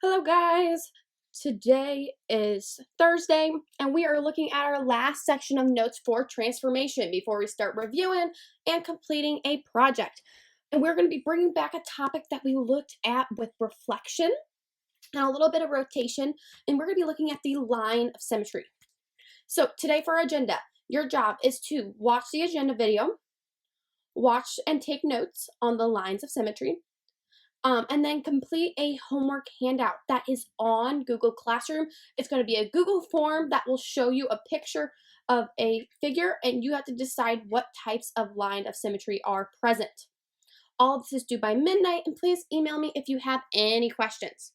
Hello guys! Today is Thursday and we are looking at our last section of notes for transformation before we start reviewing and completing a project. And we're going to be bringing back a topic that we looked at with reflection and a little bit of rotation, and we're going to be looking at the line of symmetry. So today for our agenda, your job is to watch the agenda video, watch and take notes on the lines of symmetry, and then complete a homework handout that is on Google Classroom. It's going to be a Google form that will show you a picture of a figure, and you have to decide what types of line of symmetry are present. All of this is due by midnight, and please email me if you have any questions.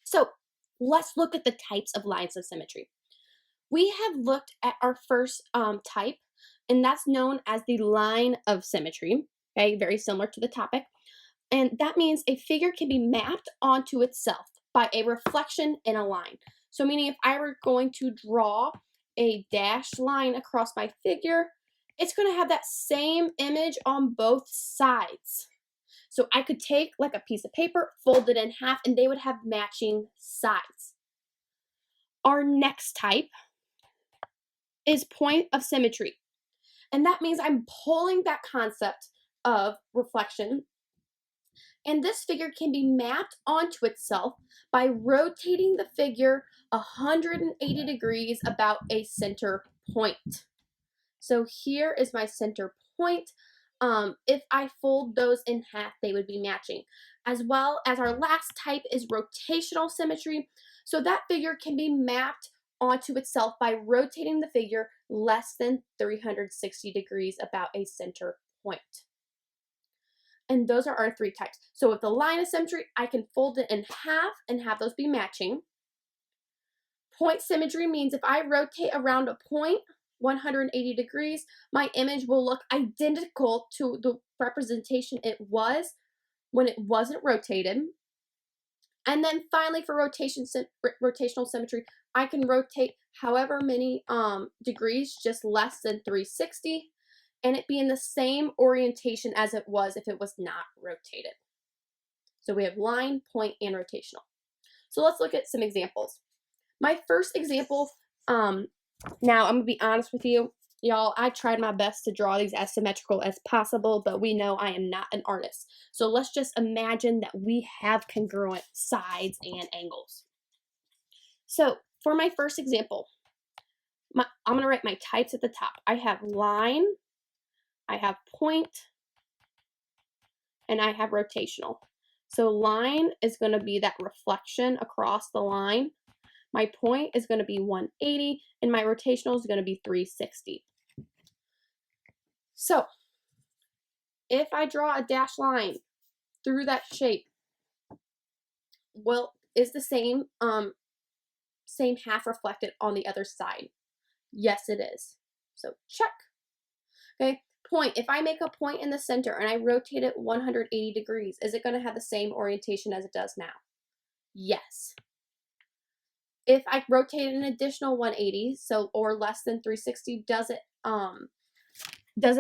So let's look at the types of lines of symmetry. We have looked at our first type, and that's known as the line of symmetry, okay, very similar to the topic. And that means a figure can be mapped onto itself by a reflection in a line. So meaning if I were going to draw a dashed line across my figure, it's going to have that same image on both sides. So I could take like a piece of paper, fold it in half, and they would have matching sides. Our next type is point of symmetry. And that means I'm pulling that concept of reflection, and this figure can be mapped onto itself by rotating the figure 180 degrees about a center point. So here is my center point. If I fold those in half, they would be matching. As well as our last type is rotational symmetry. So that figure can be mapped onto itself by rotating the figure less than 360 degrees about a center point. And those are our three types. So with the line of symmetry, I can fold it in half and have those be matching. Point symmetry means if I rotate around a point 180 degrees, my image will look identical to the representation it was when it wasn't rotated. And then finally for rotational symmetry, I can rotate however many degrees, just less than 360. And it be in the same orientation as it was if it was not rotated. So we have line, point, and rotational. So let's look at some examples. My first example, now I'm going to be honest with you, y'all, I tried my best to draw these as symmetrical as possible, but we know I am not an artist. So let's just imagine that we have congruent sides and angles. So for my first example, I'm going to write my types at the top. I have line, I have point, and I have rotational. So line is going to be that reflection across the line. My point is going to be 180, and my rotational is going to be 360. So if I draw a dashed line through that shape, well, is the same half reflected on the other side? Yes, it is. So check. Okay. Point, if I make a point in the center and I rotate it 180 degrees, is it going to have the same orientation as it does now? Yes. If I rotate an additional 180, or less than 360, does it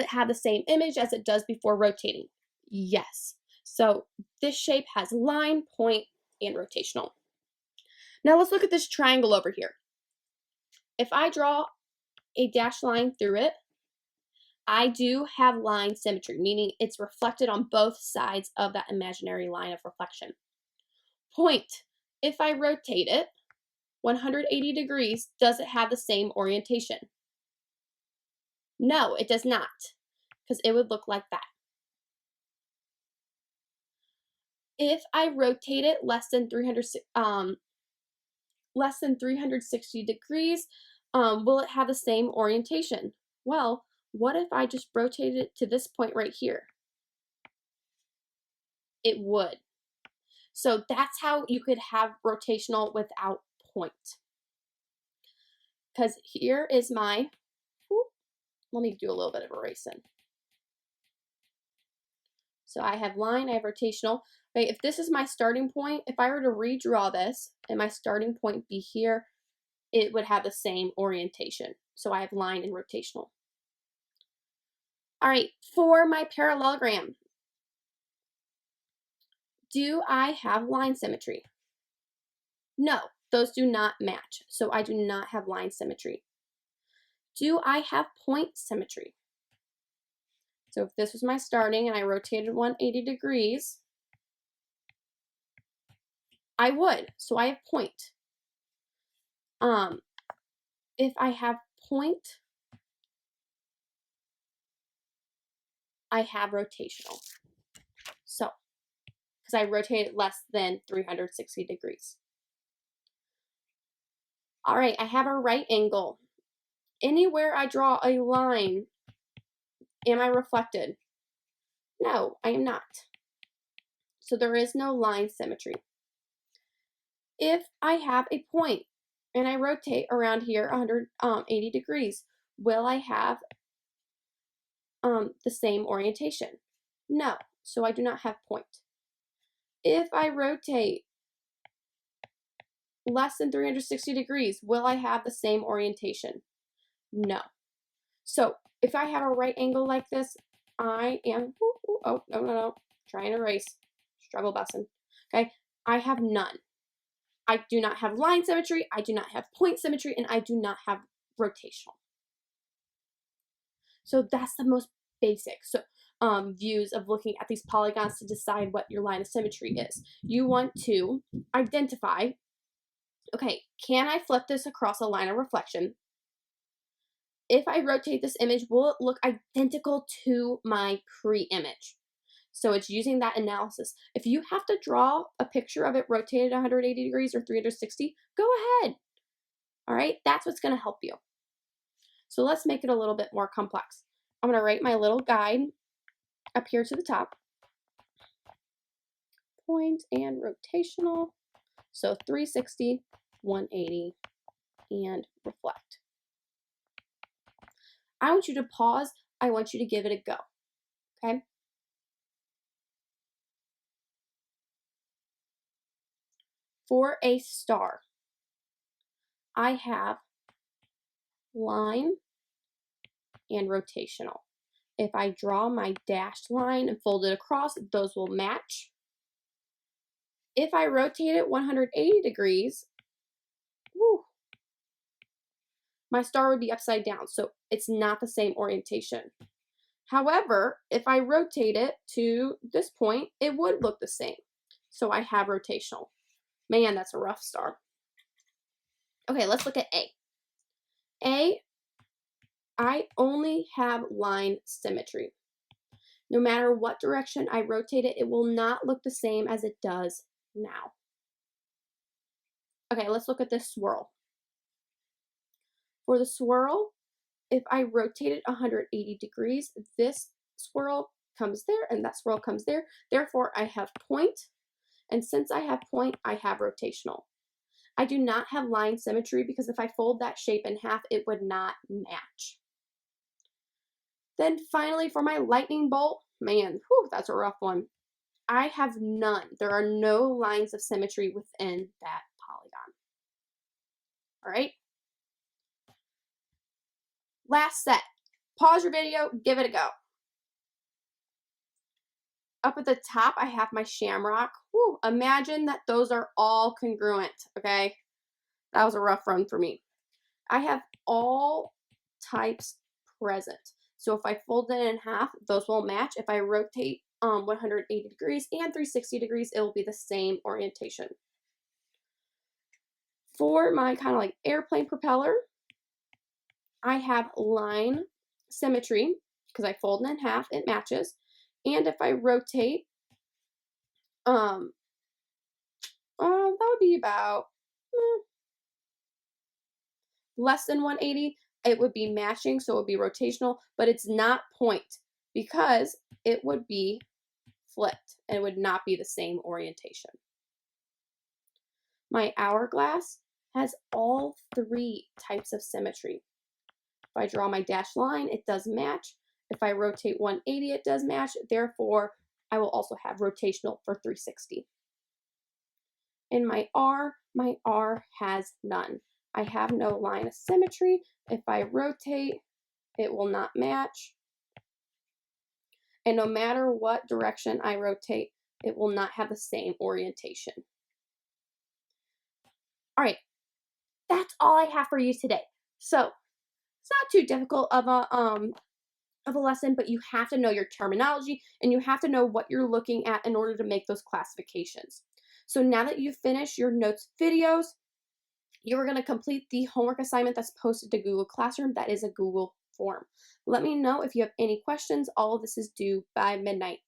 have the same image as it does before rotating? Yes. So this shape has line, point, and rotational. Now let's look at this triangle over here. If I draw a dashed line through it, I do have line symmetry, meaning it's reflected on both sides of that imaginary line of reflection. Point, if I rotate it 180 degrees, does it have the same orientation? No, it does not, because it would look like that. If I rotate it less than 360 degrees, will it have the same orientation? Well, what if I just rotated it to this point right here? It would. So that's how you could have rotational without point. Because here is my, let me do a little bit of erasing. So I have line, I have rotational. Okay, if this is my starting point, if I were to redraw this and my starting point be here, it would have the same orientation. So I have line and rotational. All right, for my parallelogram, do I have line symmetry? No, those do not match, so I do not have line symmetry. Do I have point symmetry? So if this was my starting and I rotated 180 degrees, I would, so I have point. If I have point, I have rotational. So, because I rotated less than 360 degrees. All right, I have a right angle. Anywhere I draw a line, am I reflected? No, I am not. So there is no line symmetry. If I have a point and I rotate around here 180 degrees, will I have the same orientation? No, so I do not have point. If I rotate less than 360 degrees, will I have the same orientation? No. So if I have a right angle like this, I am, oh, no, trying to erase, struggle bussin', okay? I have none. I do not have line symmetry, I do not have point symmetry, and I do not have rotational. So that's the most basic views of looking at these polygons to decide what your line of symmetry is. You want to identify, okay, can I flip this across a line of reflection? If I rotate this image, will it look identical to my pre-image? So it's using that analysis. If you have to draw a picture of it rotated 180 degrees or 360, go ahead. All right, that's what's going to help you. So let's make it a little bit more complex. I'm going to write my little guide up here to the top. Point and rotational. So 360, 180, and reflect. I want you to pause. I want you to give it a go. Okay? For a star, I have line and rotational. If I draw my dashed line and fold it across, those will match. If I rotate it 180 degrees, whew, my star would be upside down, so it's not the same orientation. However, if I rotate it to this point, it would look the same. So I have rotational. Man, that's a rough star. Okay, let's look at A. A, I only have line symmetry. No matter what direction I rotate it, it will not look the same as it does now. Okay, let's look at this swirl. For the swirl, if I rotate it 180 degrees, this swirl comes there and that swirl comes there. Therefore, I have point, and since I have point, I have rotational. I do not have line symmetry because if I fold that shape in half, it would not match. Then finally, for my lightning bolt, man, whew, that's a rough one. I have none. There are no lines of symmetry within that polygon. All right? Last set. Pause your video, give it a go. Up at the top, I have my shamrock. Whew, imagine that those are all congruent, okay? That was a rough run for me. I have all types present. So if I fold it in half, those will match. If I rotate 180 degrees and 360 degrees, it will be the same orientation. For my kind of like airplane propeller, I have line symmetry because I fold it in half, it matches. And if I rotate, that would be about less than 180. It would be matching, so it would be rotational, but it's not point because it would be flipped and it would not be the same orientation. My hourglass has all three types of symmetry. If I draw my dashed line, it does match. If I rotate 180, it does match. Therefore, I will also have rotational for 360. In my R has none. I have no line of symmetry. If I rotate, it will not match. And no matter what direction I rotate, it will not have the same orientation. All right, that's all I have for you today. So it's not too difficult of a lesson, but you have to know your terminology and you have to know what you're looking at in order to make those classifications. So now that you've finished your notes videos, you're going to complete the homework assignment that's posted to Google Classroom. That is a Google form. Let me know if you have any questions. All of this is due by midnight.